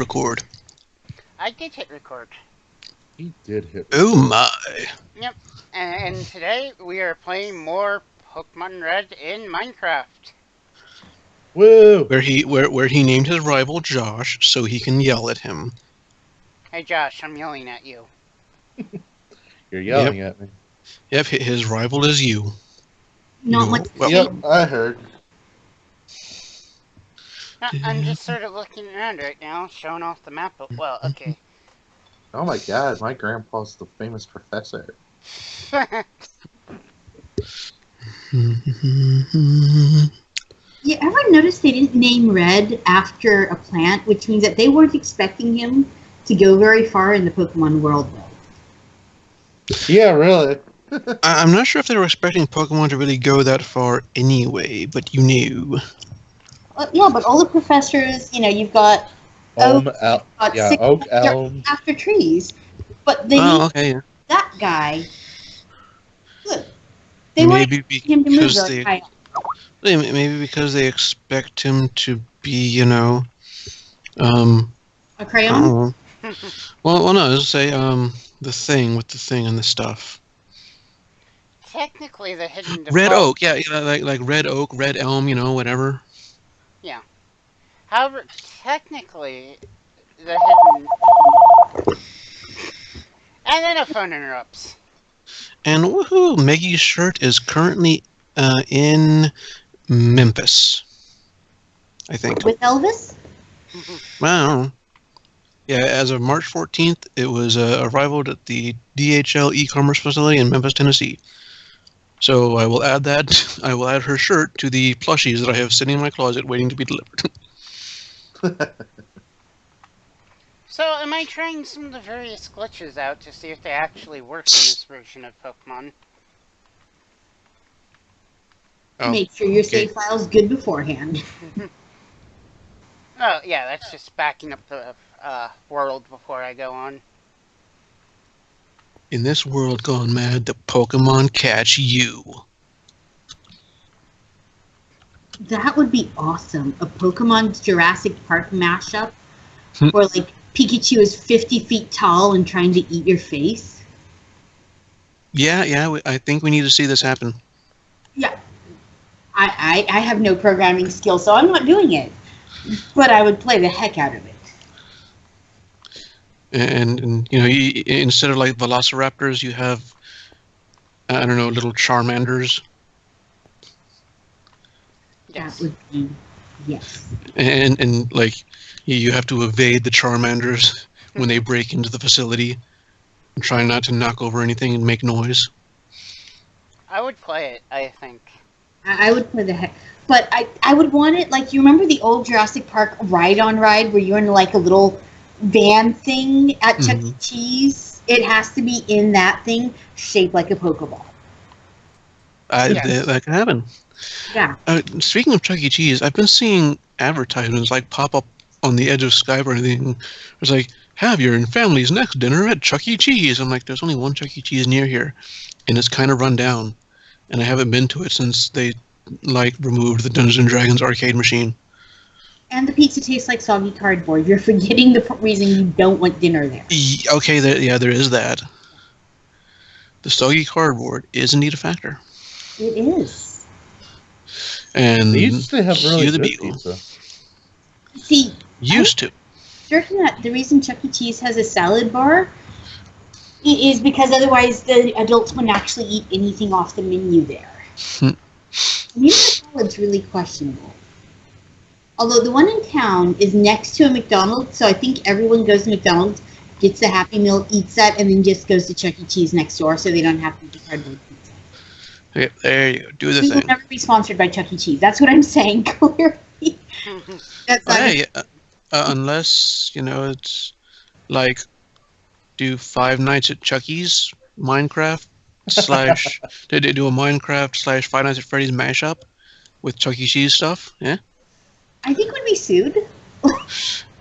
record. I did hit record. He did hit record. Oh my. Yep. And today we are playing more Pokemon Red in Minecraft. Woo! Where he named his rival Josh so he can yell at him. Hey Josh, I'm yelling at you. You're yelling at me. Yep, his rival is you. Not much. Yep, I heard. I'm just sort of looking around right now, showing off the map. Well, okay. Oh my god, my grandpa's the famous professor. You ever notice they didn't name Red after a plant, which means that they weren't expecting him to go very far in the Pokemon world, though? Yeah, really. I'm not sure if they were expecting Pokemon to really go that far anyway, but you knew. Yeah, but all the professors, you've got Oak, six Oak, Elm. after trees, but they okay. that guy. Look, they wanted him to move really high up. Maybe because they expect him to be, A crayon? Well, no, let's say the thing with the thing and the stuff. Technically, the hidden default... Red oak, yeah, like red oak, red elm, whatever. Yeah. However, technically, the hidden... And then a phone interrupts. And woohoo, Maggie's shirt is currently in Memphis, I think. With Elvis? Wow. Yeah, as of March 14th, it was arrived at the DHL e-commerce facility in Memphis, Tennessee. So I will add that. I will add her shirt to the plushies that I have sitting in my closet waiting to be delivered. So, am I trying some of the various glitches out to see if they actually work in this version of Pokemon? Make sure your save file's good beforehand. Oh, yeah, that's just backing up the world before I go on. In this world gone mad, the Pokemon catch you. That would be awesome. A Pokemon Jurassic Park mashup where, like, Pikachu is 50 feet tall and trying to eat your face. Yeah, I think we need to see this happen. Yeah. I have no programming skill, so I'm not doing it. But I would play the heck out of it. And instead of like Velociraptors, you have, I don't know, little Charmanders. Yes. That would be, yes. And like, you have to evade the Charmanders when they break into the facility. And try not to knock over anything and make noise. I would play it, I think. I would play the heck. But I would want it, like, you remember the old Jurassic Park ride-on ride where you're in, like, a little van thing at Chuck E. Cheese? It has to be in that thing, shaped like a Pokeball. That can happen. Yeah. Speaking of Chuck E. Cheese, I've been seeing advertisements like pop up on the edge of Skype or anything. It's like, have your and family's next dinner at Chuck E. Cheese. I'm like, there's only one Chuck E. Cheese near here, and it's kind of run down, and I haven't been to it since they removed the Dungeons & Dragons arcade machine. And the pizza tastes like soggy cardboard. You're forgetting the reason you don't want dinner there. Okay, there is that. The soggy cardboard is indeed a factor. It is. And they used to have really good pizza. See, used to. Certain that the reason Chuck E. Cheese has a salad bar is because otherwise the adults wouldn't actually eat anything off the menu there. Maybe the salad's really questionable. Although the one in town is next to a McDonald's, so I think everyone goes to McDonald's, gets the Happy Meal, eats that, and then just goes to Chuck E. Cheese next door so they don't have to eat cardboard pizza. Okay, there you go. Do the We thing. will never be sponsored by Chuck E. Cheese. That's what I'm saying, clearly. That's unless, it's like do Five Nights at Chucky's Minecraft / they do a Minecraft / Five Nights at Freddy's mashup with Chuck E. Cheese stuff, yeah? I think we'd be sued.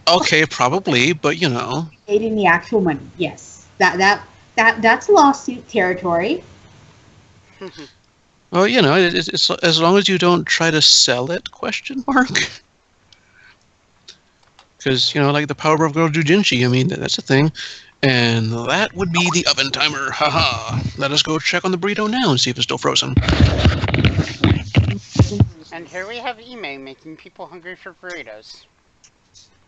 Okay, probably, but Paid in the actual money, yes. That's lawsuit territory. Well, it's as long as you don't try to sell it, question mark. Because, like the power of girl Jujinshi, I mean, that's a thing. And that would be the oven timer. Haha. Let us go check on the burrito now and see if it's still frozen. And here we have Ime making people hungry for burritos.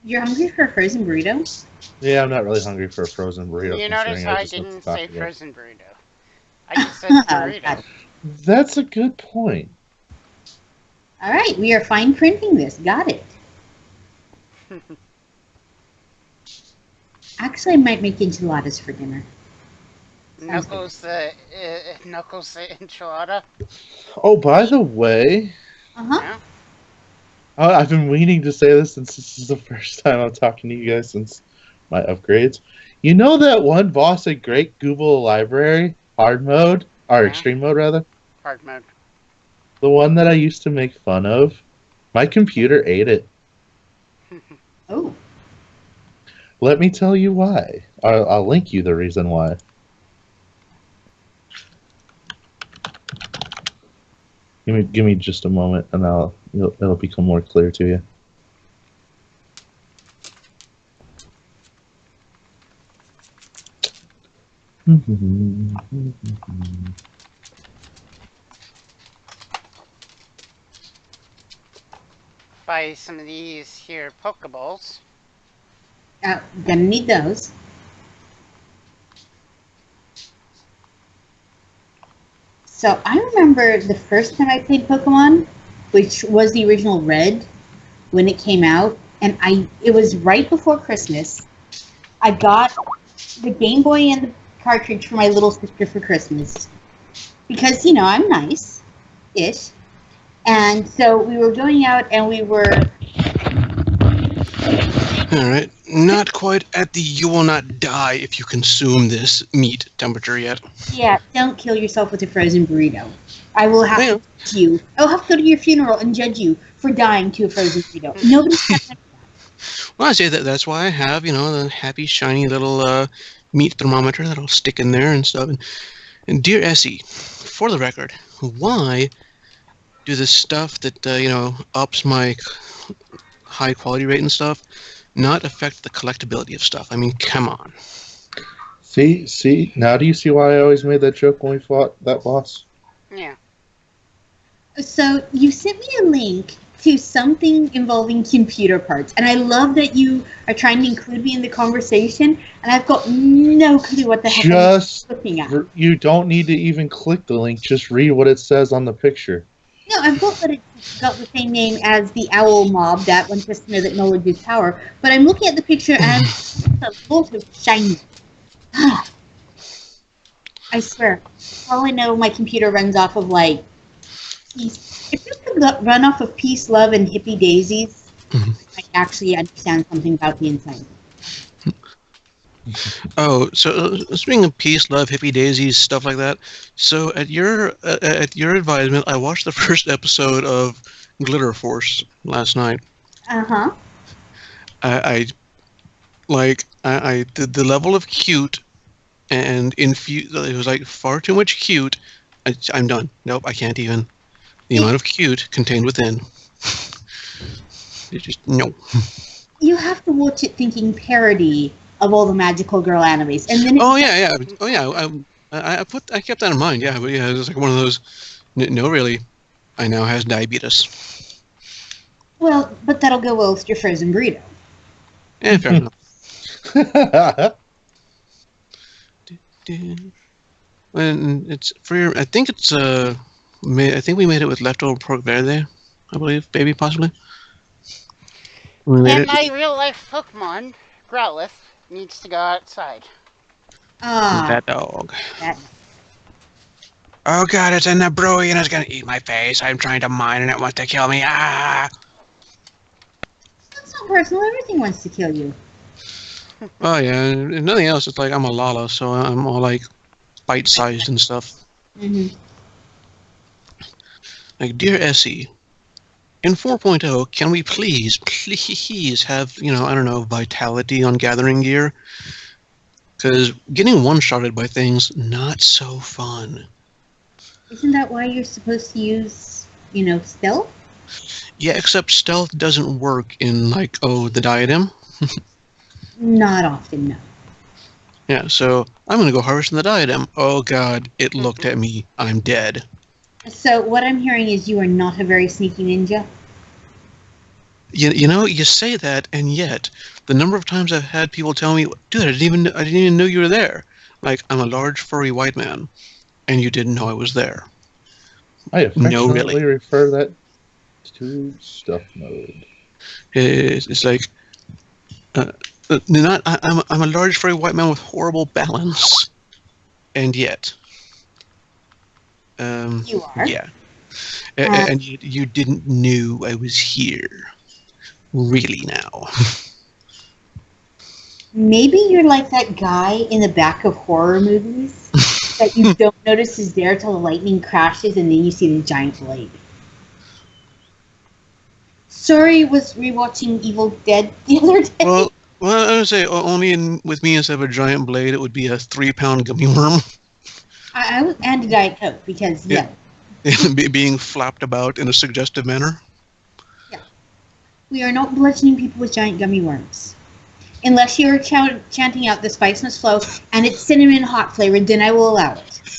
You're hungry for a frozen burrito? Yeah, I'm not really hungry for a frozen burrito. You notice considering how I just went to didn't Taco say Bell. frozen burrito. I just said burrito. That's a good point. All right, we are fine printing this. Got it. Actually, I might make enchiladas for dinner. Knuckles the enchilada. Oh, by the way, Uh-huh. Yeah. I've been meaning to say this since this is the first time I'm talking to you guys since my upgrades. You know that one boss at Great Google Library, hard mode, or Yeah. extreme mode rather? Hard mode. The one that I used to make fun of? My computer ate it. Oh. Let me tell you why. I'll link you the reason why. Give me just a moment, and it'll become more clear to you. Buy some of these here Pokeballs. Gonna need those. So I remember the first time I played Pokemon, which was the original Red, when it came out, and it was right before Christmas. I got the Game Boy and the cartridge for my little sister for Christmas. Because, I'm nice-ish. And so we were going out and we were... Alright, not quite at the you will not die if you consume this meat temperature yet. Yeah, don't kill yourself with a frozen burrito. I will have Well. to judge you. I'll have to go to your funeral and judge you for dying to a frozen burrito. Nobody's got time for Well, I say that's why I have, the happy, shiny little meat thermometer that'll stick in there and stuff. And dear Essie, for the record, why do the stuff that, ups my high quality rate and stuff not affect the collectability of stuff? I mean, come on. See, now do you see why I always made that joke when we fought that boss? Yeah. that. So you sent me a link to something involving computer parts, and I love that you are trying to include me in the conversation, and I've got no clue what the heck Just, I'm looking at. you don't need to even click the link, just read what it says on the picture. No, I've got that it's got the same name as the owl mob that wants us to know that knowledge is power, but I'm looking at the picture and it's a lot of shiny. I swear, for all I know, my computer runs off of, peace. If you could run off of peace, love, and hippie daisies, I actually understand something about the inside. Oh, so speaking of peace, love, hippie daisies, stuff like that. So at your advisement, I watched the first episode of Glitter Force last night. Uh-huh. The level of cute and it was like far too much cute. I'm done. Nope, I can't even. The amount of cute contained within. It's just no. You have to watch it thinking parody of all the magical girl animes, and then I kept that in mind. Yeah, but yeah, it was like one of those. No, really, I now has diabetes. well, but that'll go well with your frozen burrito. Yeah, fair enough. And it's for your. I think it's I think we made it with leftover pork verde. I believe, maybe possibly. We made And it. my real life Pokemon, Growlithe, needs to go outside. That dog. That Oh god, it's in the brewery and it's gonna eat my face. I'm trying to mine and it wants to kill me. Ah! That's not personal. Everything wants to kill you. Oh yeah, if nothing else, it's like I'm a Lala, so I'm all like bite-sized and stuff. Mm-hmm. Like, dear Essie, in 4.0, can we please have, I don't know, vitality on gathering gear? Because getting one-shotted by things, not so fun. Isn't that why you're supposed to use, stealth? Yeah, except stealth doesn't work in, the diadem. Not often, no. Yeah, so I'm going to go harvest the diadem. Oh god, it looked at me. I'm dead. So what I'm hearing is you are not a very sneaky ninja. You know, you say that, and yet the number of times I've had people tell me, "Dude, I didn't even know you were there." Like, I'm a large furry white man, and you didn't know I was there. I affectionately really. refer that to stuff mode. It's like, I'm a large furry white man with horrible balance, and yet, You are. yeah, and you didn't know I was here. Really now. Maybe you're like that guy in the back of horror movies that you don't notice is there till the lightning crashes and then you see the giant blade. Sorry, was rewatching Evil Dead the other day. Well, I would say only with me instead of a giant blade, it would be a 3-pound gummy worm. I was and a Diet Coke because Yeah. Being flapped about in a suggestive manner. We are not bludgeoning people with giant gummy worms. Unless you're chanting out the spice must flow and it's cinnamon hot flavored, then I will allow it.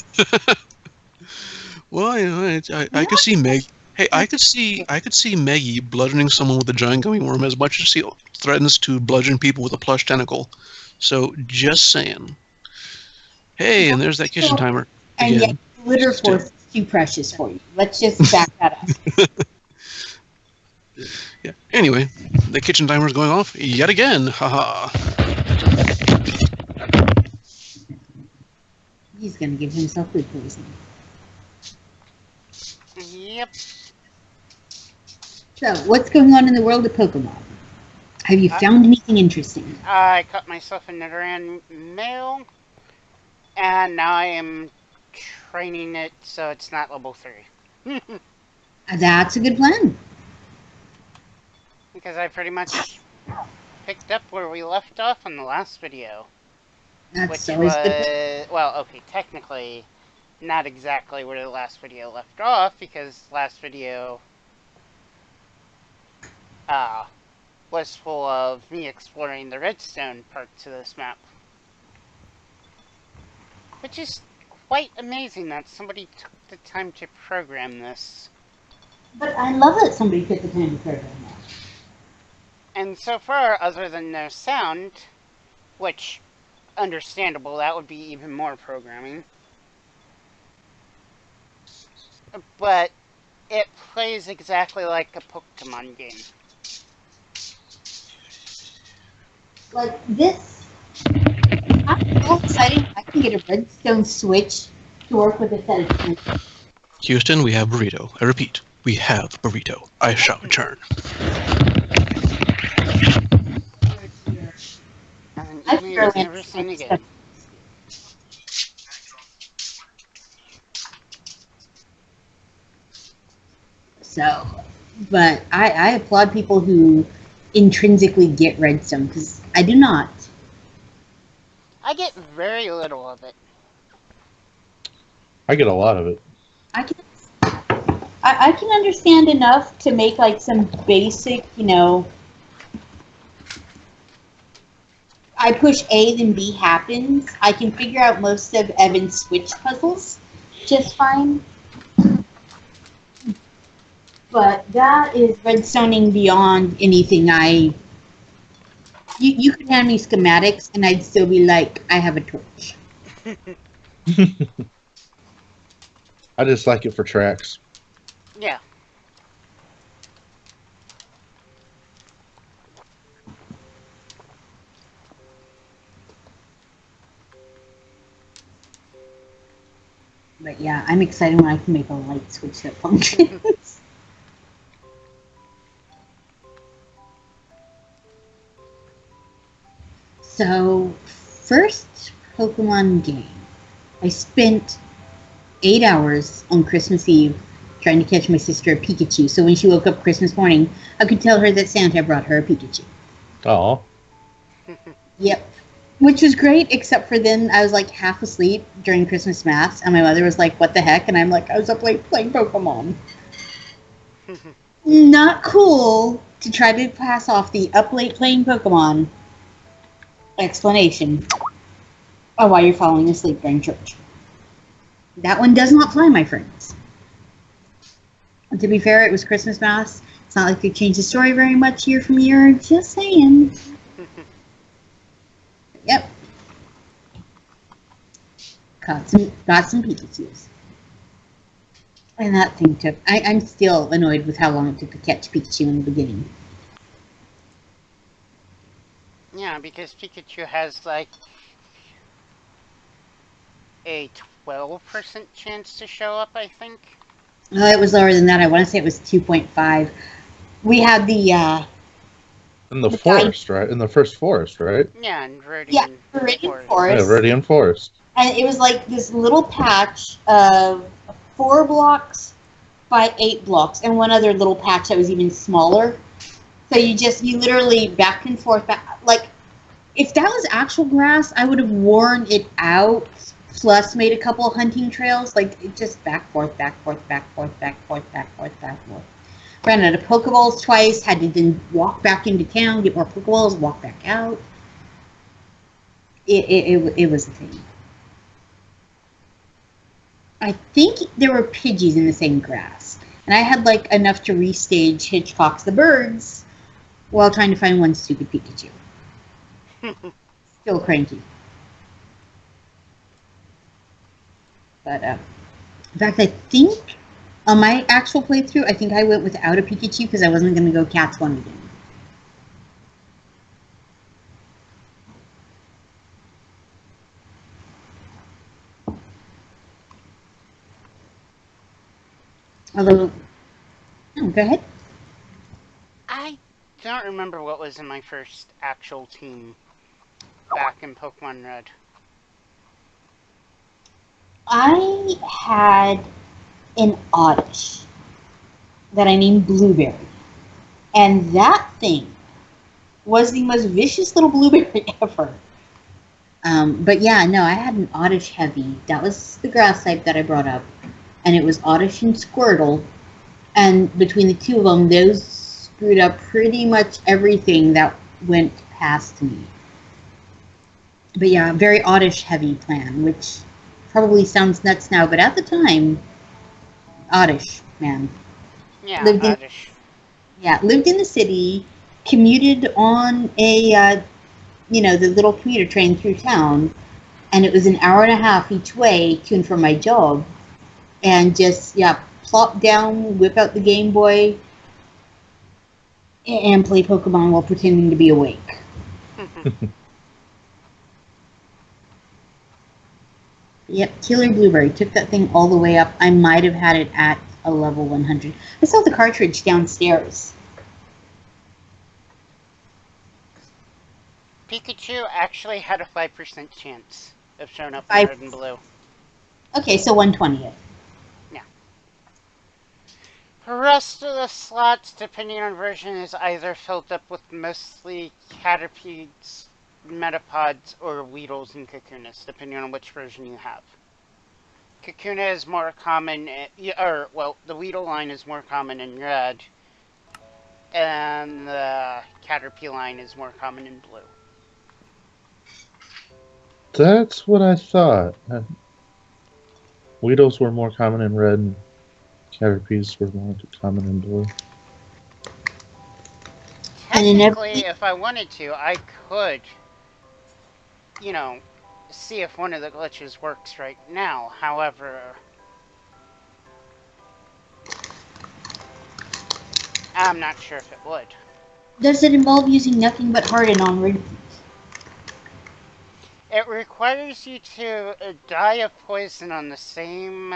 Well, you know, I could see Meg. Hey, I could see Maggie bludgeoning someone with a giant gummy worm as much as she threatens to bludgeon people with a plush tentacle. So, just saying. Hey, and there's that kitchen timer. And Again. yet, glitter force is too precious for you. Let's just back that up. Yeah. Anyway, the kitchen timer is going off yet again. Haha. He's gonna give himself food poisoning. Yep. So, what's going on in the world of Pokemon? Have you found anything interesting? I caught myself a Nidoran male, and now I am training it so it's not level 3. That's a good plan. Because I pretty much picked up where we left off in the last video. That's Which always was, good. well, okay, technically not exactly where the last video left off, because last video was full of me exploring the redstone parts of this map. Which is quite amazing that somebody took the time to program this. But I love that somebody took the time to program that. And so far, other than no sound, which, understandable, that would be even more programming. But it plays exactly like a Pokemon game. Like this, I'm so excited I can get a redstone switch to work with a set of keys. Houston, we have burrito. I repeat, we have burrito. I shall return. And I Amy throw is in never seen some again. So, but I applaud people who intrinsically get redstone because I do not. I get very little of it. I get a lot of it. I can understand enough to make like some basic, you know, I push A, then B happens. I can figure out most of Evan's switch puzzles just fine. But that is redstoning beyond anything You could hand me schematics and I'd still be like, I have a torch. I just like it for tracks. Yeah. But yeah, I'm excited when I can make a light switch that functions. So, first Pokemon game. I spent 8 hours on Christmas Eve trying to catch my sister a Pikachu. So when she woke up Christmas morning, I could tell her that Santa brought her a Pikachu. Oh. Yep. Which was great, except for then I was like half asleep during Christmas Mass, and my mother was like, what the heck? And I'm like, I was up late playing Pokemon. Not cool to try to pass off the up late playing Pokemon explanation of why you're falling asleep during church. That one does not fly, my friends. And to be fair, it was Christmas Mass. It's not like they changed the story very much year from year. Just saying. Yep. Got some Pikachus. And that thing took... I'm still annoyed with how long it took to catch Pikachu in the beginning. Yeah, because Pikachu has like a 12% chance to show up, I think. Oh, it was lower than that. I want to say it was 2.5. We had the... in the forest, right? In the first forest, right? Yeah, in Viridian, Yeah, Viridian Yeah, Forest. Viridian Forest. And it was like this little patch of 4 blocks by 8 blocks, and one other little patch that was even smaller. So you literally back and forth. Like, if that was actual grass, I would have worn it out, plus made a couple of hunting trails. Like, it just back, forth, back, forth, back, forth, back, forth, back, forth, back, forth. Ran out of Pokeballs twice, had to then walk back into town, get more Pokeballs, walk back out. It was a thing. I think there were Pidgeys in the same grass. And I had, like, enough to restage Hitchcock's The Birds while trying to find one stupid Pikachu. Still cranky. But, in fact, I think on my actual playthrough, I think I went without a Pikachu because I wasn't going to go catch one again. Although, go ahead. I don't remember what was in my first actual team back in Pokemon Red. I had an Oddish that I named Blueberry. And that thing was the most vicious little blueberry ever. But yeah, no, I had an Oddish Heavy. That was the grass type that I brought up. And it was Oddish and Squirtle. And between the two of them, those screwed up pretty much everything that went past me. But yeah, very Oddish heavy plan, which probably sounds nuts now, but at the time, Oddish, man. Yeah, Oddish. Lived in the city, commuted on a, the little commuter train through town, and it was an hour and a half each way to and from my job. And just, plop down, whip out the Game Boy, and play Pokemon while pretending to be awake. Yep, Killer Blueberry. Took that thing all the way up. I might have had it at a level 100. I saw the cartridge downstairs. Pikachu actually had a 5% chance of showing up in Red and Blue. Okay, so 1/20th. Yeah. The rest of the slots, depending on version, is either filled up with mostly Caterpies, Metapods, or Weedles and Kakunas, depending on which version you have. Kakuna is more common, the Weedle line is more common in Red, and the Caterpie line is more common in Blue. That's what I thought. Weedles were more common in Red, and Caterpies were more common in Blue. Technically, if I wanted to, I could, see if one of the glitches works right now. However, I'm not sure if it would. Does it involve using nothing but Harden on Red? It requires you to die of poison on the same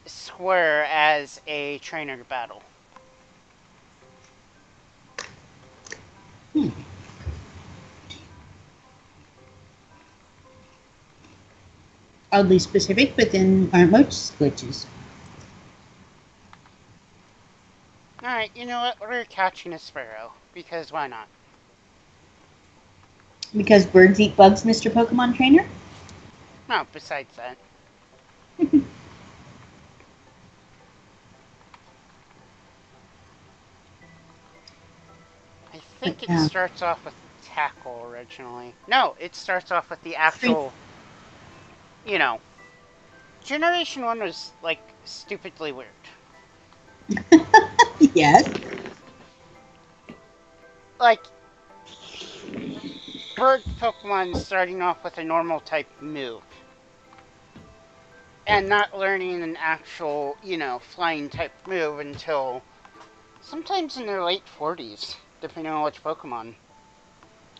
square as a trainer battle. Oddly specific, but then aren't most glitches. Alright, you know what? We're catching a sparrow, because why not? Because birds eat bugs, Mr. Pokemon Trainer? No, besides that. think it Yeah. starts off with tackle originally. No, it starts off with the actual, you know, Generation 1 was, like, stupidly weird. Yes. Like, bird Pokemon starting off with a normal type move. And not learning an actual, flying type move until sometimes in their late 40s, depending on which Pokemon.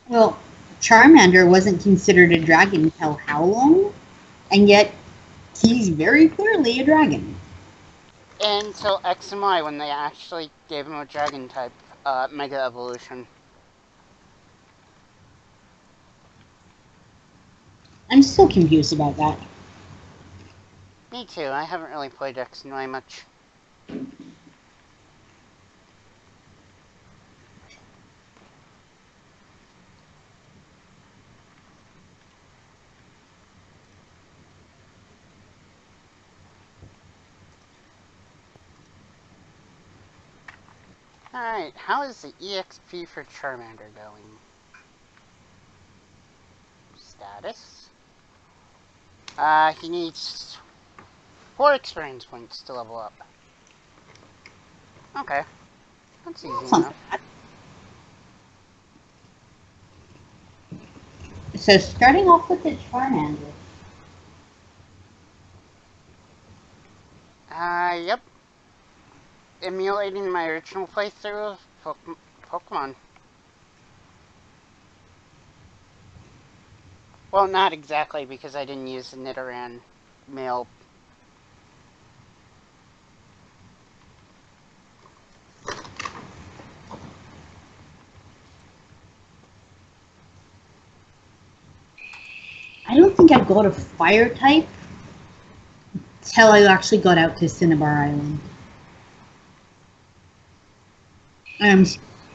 Well, Charmander wasn't considered a dragon until how long? And yet, he's very clearly a dragon. Until X and Y, when they actually gave him a dragon type Mega Evolution. I'm still confused about that. Me too, I haven't really played X and Y much. Alright, how is the EXP for Charmander going? Status? He needs 4 experience points to level up. Okay. That's easy enough. So starting off with the Charmander. Yep. Emulating my original playthrough of Pokemon. Well, not exactly, because I didn't use the Nidoran male. I don't think I got a fire type until I actually got out to Cinnabar Island. I'm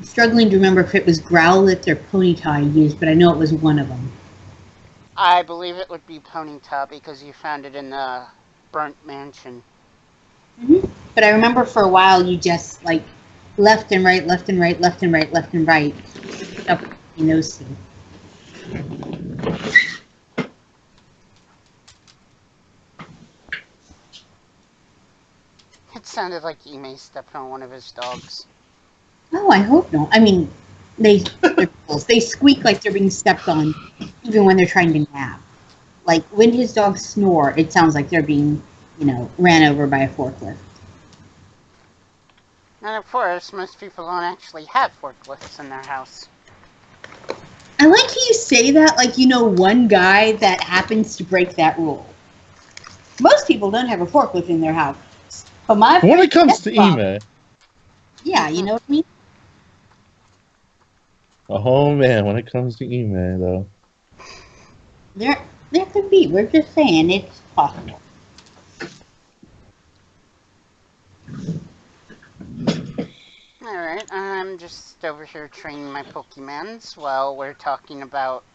struggling to remember if it was Growlithe or Ponyta I used, but I know it was one of them. I believe it would be Ponyta, because you found it in the Burnt Mansion. Mm-hmm. But I remember for a while you just, like, left and right, left and right, left and right, left and right. Up in those two. It sounded like Ime stepped on one of his dogs. Oh, I hope not. I mean, they squeak like they're being stepped on, even when they're trying to nap. Like, when his dogs snore, it sounds like they're being, ran over by a forklift. And of course, most people don't actually have forklifts in their house. I like how you say that like you know one guy that happens to break that rule. Most people don't have a forklift in their house. But when it comes to Ime. Yeah, you know what I mean? Oh man, when it comes to Ime though. There could be. We're just saying it's possible. Alright, I'm just over here training my Pokemons while we're talking about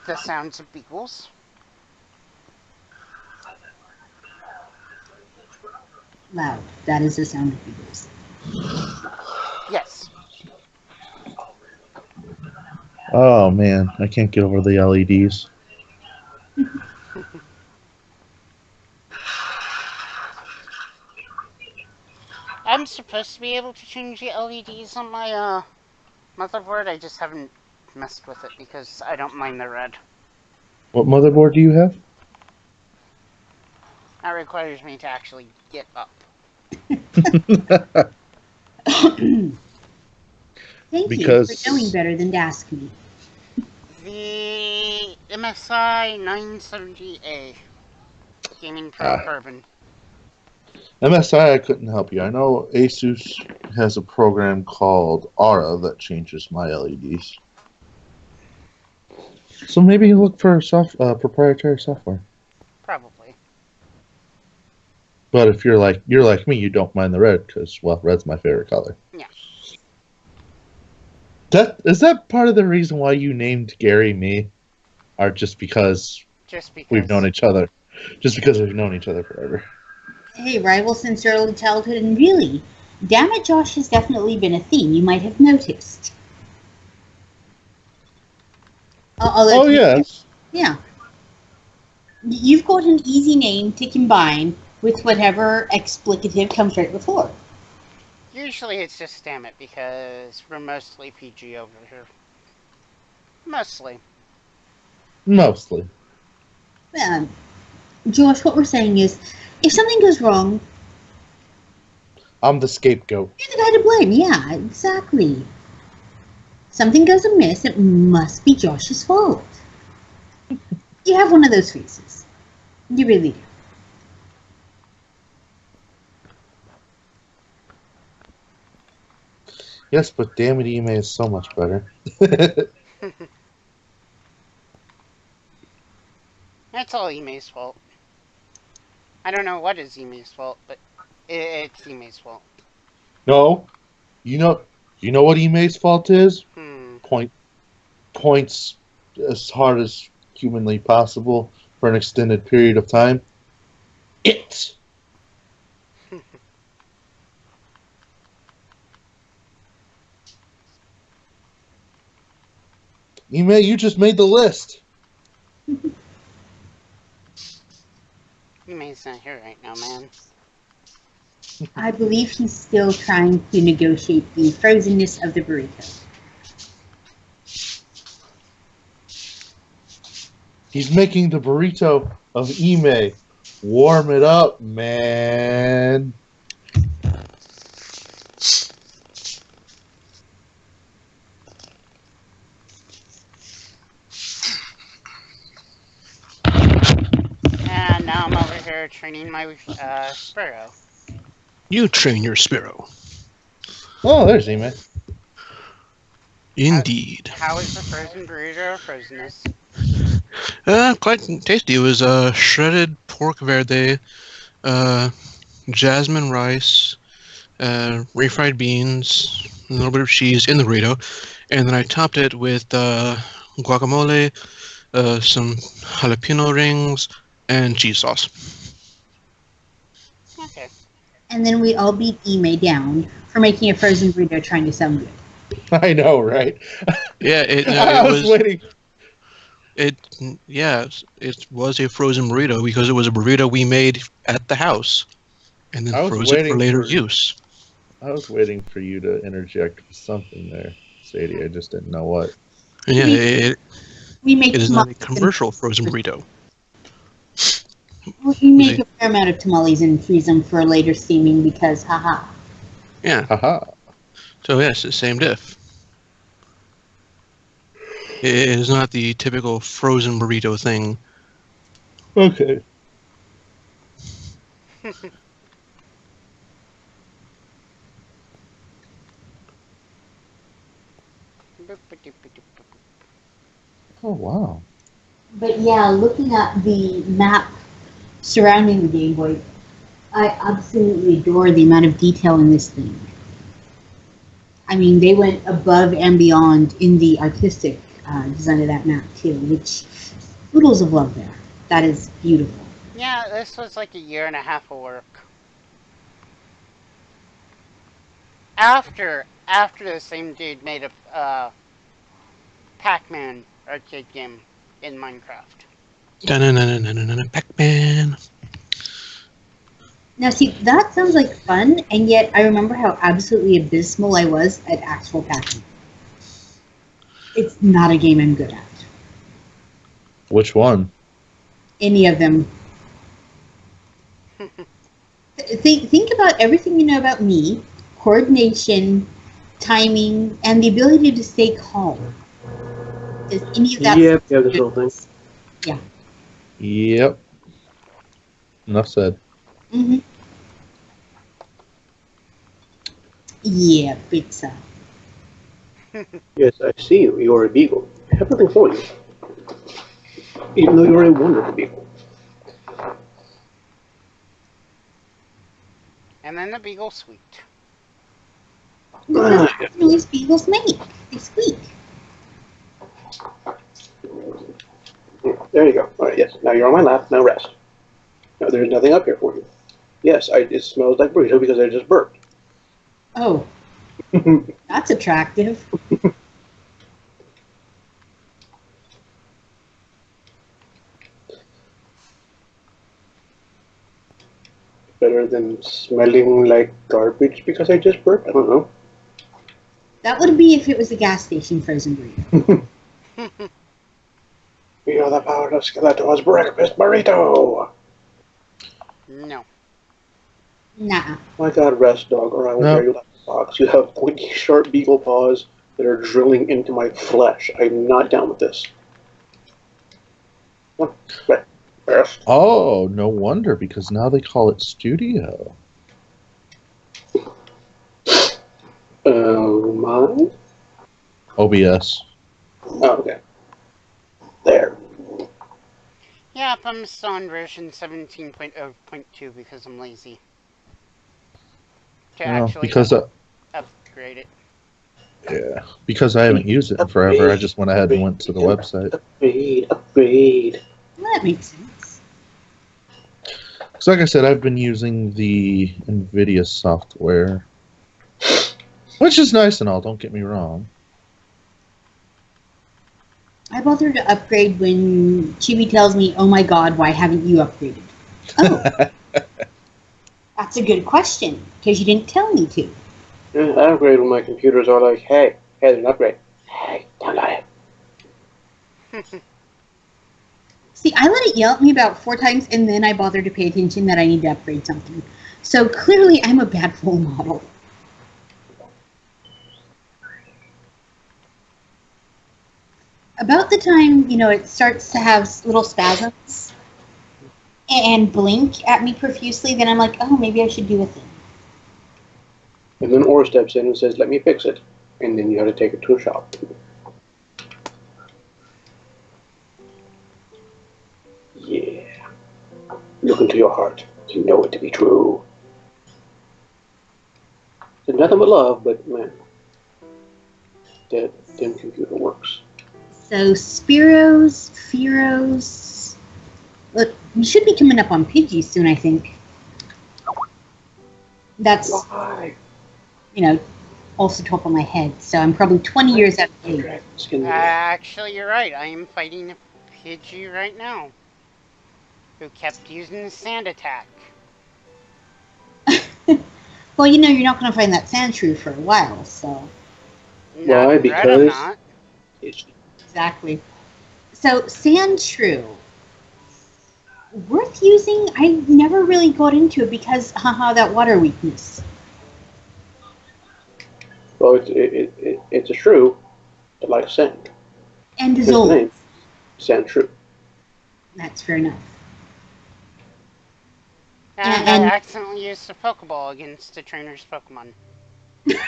the sounds of beagles. Loud. That is the sound of beagles. Yes. Oh man, I can't get over the LEDs. I'm supposed to be able to change the LEDs on my motherboard. I just haven't messed with it because I don't mind the red. What motherboard do you have? That requires me to actually get up. Thank you for knowing better than to ask me. The MSI 970A Gaming Pro Carbon. MSI, I couldn't help you. I know Asus has a program called Aura that changes my LEDs. So maybe you look for proprietary software. Probably. But if you're like me, you don't mind the red because, well, red's my favorite color. Yeah. Is that part of the reason why you named Gary me? Or just because we've known each other? Just because we've known each other forever. Hey, rivals since early childhood, and really, damn it, Josh has definitely been a theme you might have noticed. Oh, yes. Yeah. You've got an easy name to combine with whatever explicative comes right before. Usually it's just damn it because we're mostly PG over here. Mostly. Mostly. Josh, what we're saying is, if something goes wrong, I'm the scapegoat. you're the guy to blame. Yeah, exactly. Something goes amiss, it must be Josh's fault. You have one of those faces. You really do. Yes, but damn it, email is so much better. It's all Ime's fault. I don't know what is Ime's fault, but it's Ime's fault. No, you know what email's fault is? Hmm. Points as hard as humanly possible for an extended period of time. It. Email, you just made the list. Ime's not here right now, man. I believe he's still trying to negotiate the frozenness of the burrito. He's making the burrito of Ime. Warm it up, man. And now I'm over here training my Sparrow. You train your sparrow. Oh, there's Ime. Indeed. How is the frozen burrito or frozenness? Quite tasty. It was shredded pork verde, jasmine rice, refried beans, a little bit of cheese in the burrito, and then I topped it with guacamole, some jalapeno rings, and cheese sauce. Okay. And then we all beat Ime down for making a frozen burrito trying to sound good. I know, right? Yeah, it I was waiting. It was a frozen burrito because it was a burrito we made at the house, and then I was froze it for waiting later for- use. I was waiting for you to interject something there, Sadie. I just didn't know what. Yeah, We make it is not a tamales and- commercial frozen burrito. We make a fair amount of tamales and freeze them for later steaming because, haha. Yeah, Haha. so yes, the same diff. It is not the typical frozen burrito thing. Okay. Oh, wow. But yeah, looking at the map surrounding the Game Boy, I absolutely adore the amount of detail in this thing. I mean, they went above and beyond in the artistic design of that map too, which oodles of love there. That is beautiful. Yeah, this was like a year and a half of work. After the same dude made a Pac-Man arcade game in Minecraft. Pac-Man. Now, see, that sounds like fun, and yet I remember how absolutely abysmal I was at actual Pac-Man. It's not a game I'm good at. Which one? Any of them. Think about everything you know about me: coordination, timing, and the ability to stay calm. Does any of that? Yeah, this whole thing. Yep. Enough said. Mm-hmm. Yeah, pizza. Yes, I see you. You are a beagle. I have nothing for you. Even though you are a wonderful beagle. And then the beagle squeaked. That's the noise beagles make. They squeak. There you go. All right, yes. Now you're on my lap. Now rest. Now there's nothing up here for you. Yes, it smells like burrito because I just burped. Oh, that's attractive. better than smelling like garbage because I just burped. I don't know. That would be if it was a gas station frozen burrito. You know the power of Skeletor's breakfast burrito. No. Nah. My God, rest, dog, or I will tear you like a fox. You have pointy, sharp beagle paws that are drilling into my flesh. I'm not down with this. Rest. Oh, no wonder, because now they call it Studio. Oh my. OBS. Oh, okay. There. Yep, I'm still on version 17.0.2 because I'm lazy. To actually Because upgrade it. yeah, because I haven't used it in forever, I just went ahead and went to the website. Upgrade. Well, that makes sense. So like I said, I've been using the NVIDIA software, which is nice and all, don't get me wrong. I bother to upgrade when Chibi tells me, "Oh my God, why haven't you upgraded?" Oh, that's a good question because you didn't tell me to. Yeah, I upgrade when my computers are like, hey, there's an upgrade. Hey, don't lie. See, I let it yell at me about 4 times, and then I bother to pay attention that I need to upgrade something. So clearly, I'm a bad role model. About the time, it starts to have little spasms and blink at me profusely, then I'm like, oh, maybe I should do a thing. And then Or steps in and says, let me fix it. And then you have to take it to a shop. Yeah. Look into your heart. You know it to be true. There's nothing but love, but man, that damn computer works. So Spiros, Fearos. Look, we should be coming up on Pidgey soon, I think. That's, Why? also top of my head. So I'm probably 20 years out of date. Actually, you're right. I am fighting a Pidgey right now. Who kept using the sand attack. Well, you're not going to find that Sandshrew for a while, so. Why? Because I'm not. Exactly. So, Sandshrew. Worth using? I never really got into it because, that water weakness. Well, it's a shrew that likes sand. And His name, dissolve. Sand Shrew. That's fair enough. And I accidentally used a Pokeball against the trainer's Pokemon. Did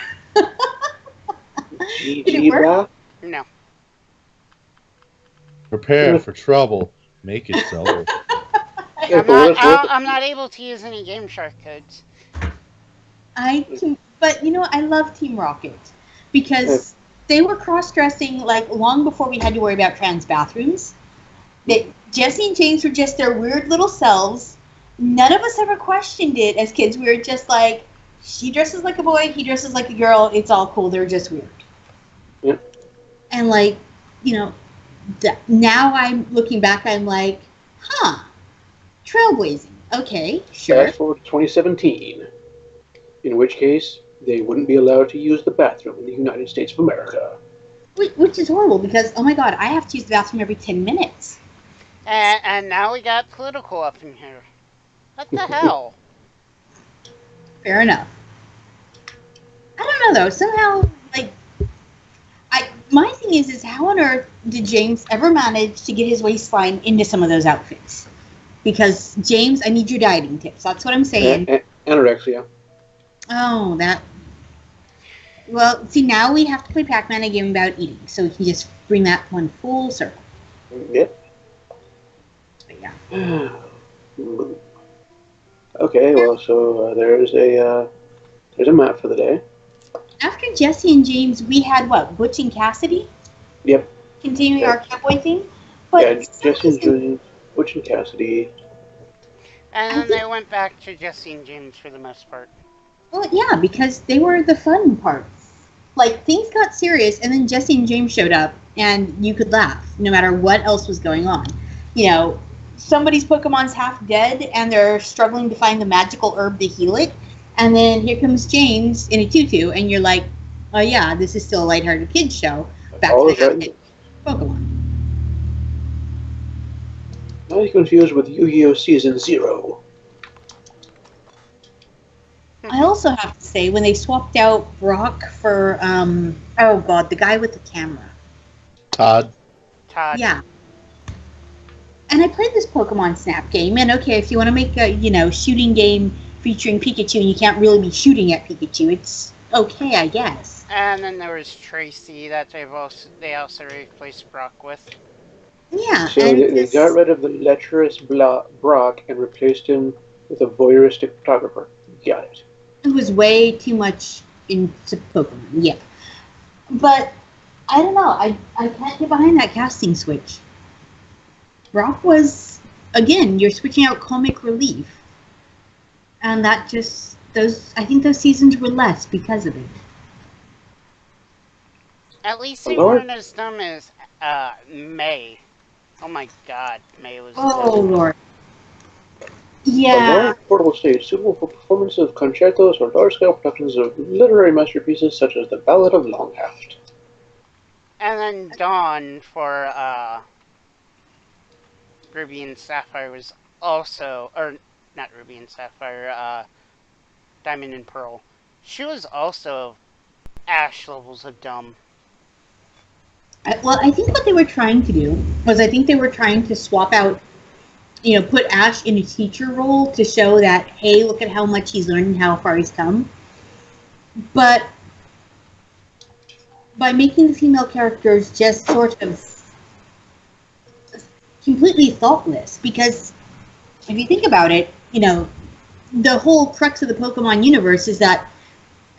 it work? No. Prepare for trouble. Make it so. I'm not able to use any Game Shark codes. But I love Team Rocket because they were cross-dressing long before we had to worry about trans bathrooms. Jesse and James were just their weird little selves. None of us ever questioned it as kids. We were just like, she dresses like a boy, he dresses like a girl. It's all cool. They're just weird. Yep. And now I'm looking back, I'm like, trailblazing. Okay, sure. Fast forward to 2017, in which case they wouldn't be allowed to use the bathroom in the United States of America. Which is horrible because, oh my God, I have to use the bathroom every 10 minutes. And now we got political up in here. What the hell? Fair enough. I don't know though. Somehow, my thing is how on earth did James ever manage to get his waistline into some of those outfits? Because James, I need your dieting tips. That's what I'm saying. Anorexia. Oh, that. Well, see, now we have to play Pac-Man a game about eating, so we can just bring that one full circle. Yep. But yeah. Okay, well, so there's a map for the day. After Jesse and James, we had what? Butch and Cassidy? Yep. Continuing our cowboy thing? But yeah, Jesse and James, Butch and Cassidy. And then they went back to Jesse and James for the most part. Well, yeah, because they were the fun parts. Things got serious, and then Jesse and James showed up, and you could laugh, no matter what else was going on. somebody's Pokemon's half dead and they're struggling to find the magical herb to heal it, and then here comes James in a tutu, and you're like, oh yeah, this is still a lighthearted kids show. Back All to is the right. half-dead Pokemon. Now you're confused with Yu-Gi-Oh! Season 0. I also have to say, when they swapped out Brock for, oh god, the guy with the camera. Todd. Todd. Yeah. And I played this Pokemon Snap game, and okay, if you want to make a, shooting game featuring Pikachu and you can't really be shooting at Pikachu, it's okay, I guess. And then there was Tracy that they also replaced Brock with. Yeah, So and they got rid of the lecherous Brock and replaced him with a voyeuristic photographer. Got it. it was way too much into Pokemon, yeah. But, I don't know, I can't get behind that casting switch. Brock was, again, you're switching out comic relief. And that just, I think those seasons were less because of it. At least they Lord. weren't as dumb as May. Oh my god, May was Oh, dumb. Lord. A Yeah. large portable stage suitable for performance of concertos or large-scale productions of literary masterpieces such as the Ballad of Longhaft. And then Dawn for Ruby and Sapphire was also, or not Ruby and Sapphire, Diamond and Pearl. She was also Ash levels of dumb. Well, I think what they were trying to do was I think they were trying to swap out, put Ash in a teacher role to show that, hey, look at how much he's learned and how far he's come. But by making the female characters just sort of completely thoughtless, because if you think about it, the whole crux of the Pokemon universe is that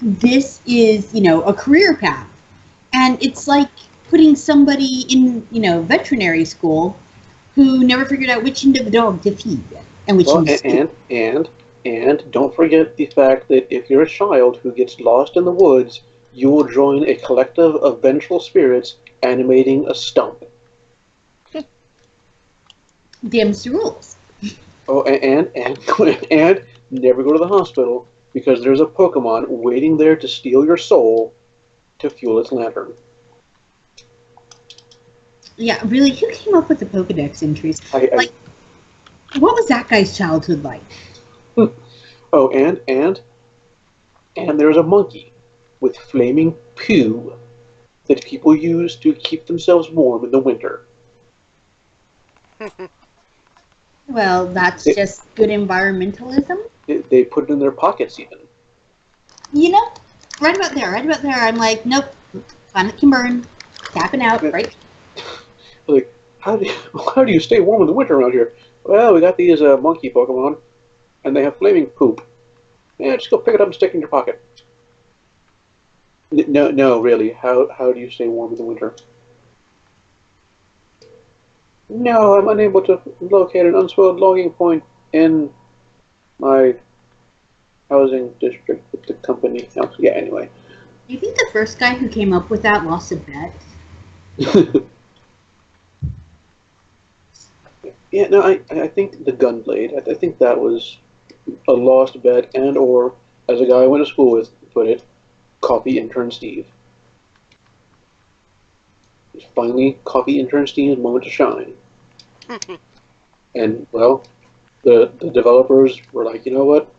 this is, a career path. And it's like putting somebody in, veterinary school who never figured out which end of the dog to feed and which end to spit. And don't forget the fact that if you're a child who gets lost in the woods, you will join a collective of vengeful spirits animating a stump. Them's the rules. Oh, and never go to the hospital because there's a Pokemon waiting there to steal your soul to fuel its lantern. Yeah, really, who came up with the Pokedex entries? I- What was that guy's childhood like? Oh, and there's a monkey with flaming poo that people use to keep themselves warm in the winter. Well, that's just good environmentalism. They put it in their pockets even. Right about there, I'm like, nope, planet can burn, tapping out, right? Like, how do you stay warm in the winter around here? Well, we got these monkey Pokemon, and they have flaming poop. Yeah, just go pick it up and stick it in your pocket. No, really. How do you stay warm in the winter? No, I'm unable to locate an unspoiled logging point in my housing district with the company. Oh, yeah, anyway. Do you think the first guy who came up with that lost a bet? Yeah, no, I think the Gunblade, I think that was a lost bet, and or, as a guy I went to school with put it, Coffee Intern Steve. It's finally Coffee Intern Steve's moment to shine. And, well, the developers were like, you know what?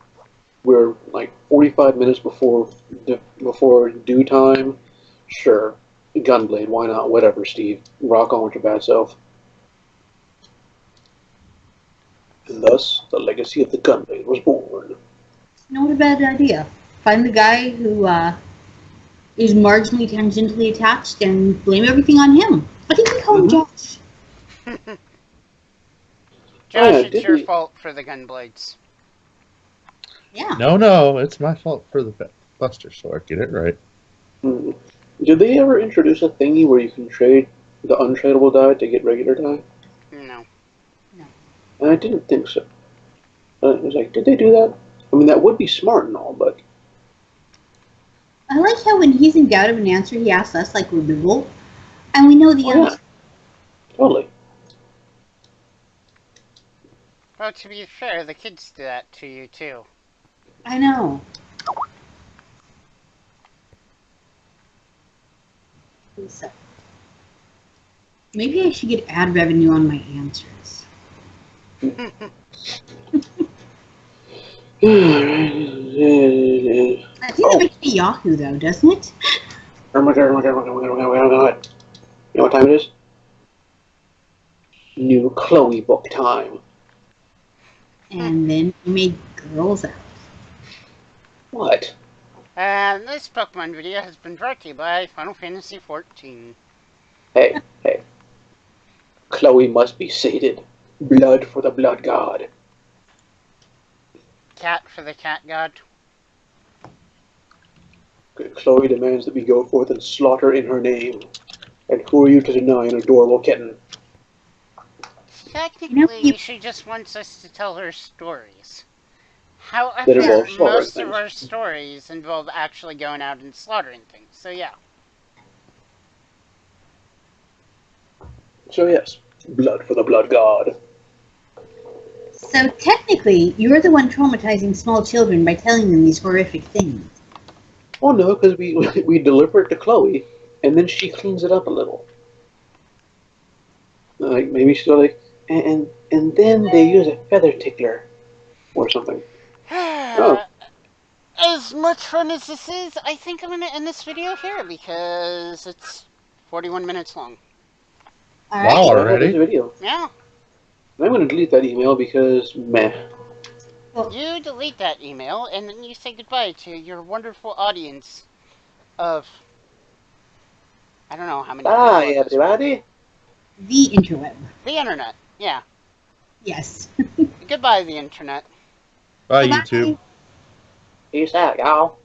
We're like 45 minutes before due time. Sure, Gunblade, why not? Whatever, Steve. Rock on with your bad self. And thus, the legacy of the Gunblade was born. Not a bad idea. Find the guy who is marginally tangentially attached and blame everything on him. I think we call him Josh. Josh, it's your fault for the Gunblades. Yeah. No, it's my fault for the Buster Sword. Get it right. Did they ever introduce a thingy where you can trade the untradeable die to get regular die? No. I didn't think so. I was like, did they do that? I mean, that would be smart and all, but... I like how when he's in doubt of an answer, he asks us like we're Google, and we know the answer. Yeah. Totally. Well, to be fair, the kids do that to you, too. I know. So, maybe I should get ad revenue on my answers. I think that makes me Yahoo, though, doesn't it? Oh my god, oh my god, oh my god, oh my god, oh my god. You know what time it is? New Chloe book time. And then we made girls out. What? And this Pokemon video has been brought to you by Final Fantasy XIV. Hey, hey. Chloe must be sated. Blood for the blood god. Cat for the cat god. Chloe demands that we go forth and slaughter in her name. And who are you to deny an adorable kitten? Technically, she just wants us to tell her stories. That However, involve slaughtering most of things. our stories involve actually going out and slaughtering things. So yeah. So yes, blood for the blood god. So technically, you're the one traumatizing small children by telling them these horrific things. Oh no, because we deliver it to Chloe, and then she cleans it up a little. Like maybe she'll like, and then they use a feather tickler, or something. Oh. As much fun as this is, I think I'm going to end this video here because it's 41 minutes long. All Wow, right. already? This video. Yeah. I'm going to delete that email because meh. You delete that email and then you say goodbye to your wonderful audience of I don't know how many. Bye, people at this point. everybody. The interweb. The internet. Yeah. Yes. Goodbye, the internet. Bye, Bye-bye. YouTube. Peace out, y'all.